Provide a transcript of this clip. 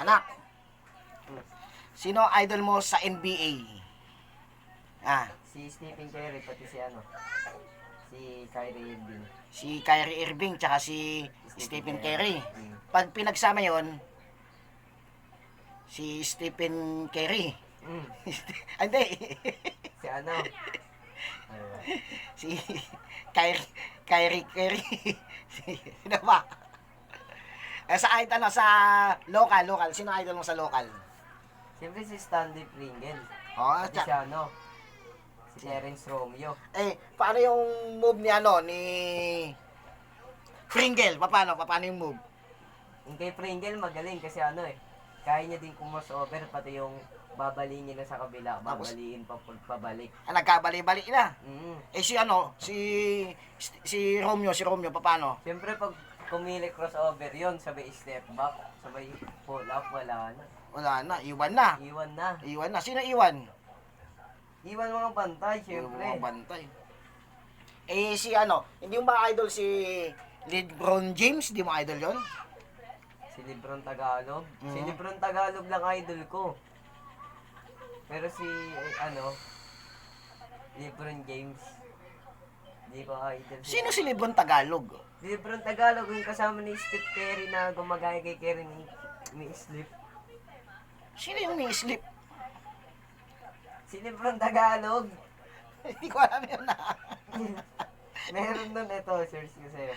Anak, sino ang idol mo sa NBA? Ah, Si Stephen Curry, pati si Kyrie Irving. si Kyrie Irving tsaka si Stephen Curry. Pag pinagsama yon, si Stephen Curry. Mm. Hindi. Si ano? Ano ba? Si Kyrie Curry. Sino ba? Sa local, sino idol mo sa local? Siyempre si Stanley Pringle. Oh, Pati si Terence Romeo. Paano yung move ni Pringle? Paano yung move? Yung kay Pringle magaling kasi kaya niya din kumossover pati yung babalingin na sa kabila, Tapos, babaliin pabalik. Nagkabali-bali na. Mm. Si Romeo, paano? Siyempre pag kumili crossover yon sabay step back, sabay pull up, wala na. Wala na, iwan na. Iwan na. Sino iwan? Iwan mga bantay, siyempre. Mga bantay. Hindi mo ba idol si LeBron James? Hindi mo idol yon? Si Lebron Tagalog. Mhm. Si Lebron Tagalog lang idol ko. Pero Lebron James, hindi ko idol. Sino si LeBron Tagalog? Si Lebron Tagalog yung kasama ni Steph Curry na gumagaya kay Curry ni Slip. Sino yung ni-sleep? Si Lebron Tagalog. Hindi ko alam yun na. Meron nun, ito, search ko sa'yo.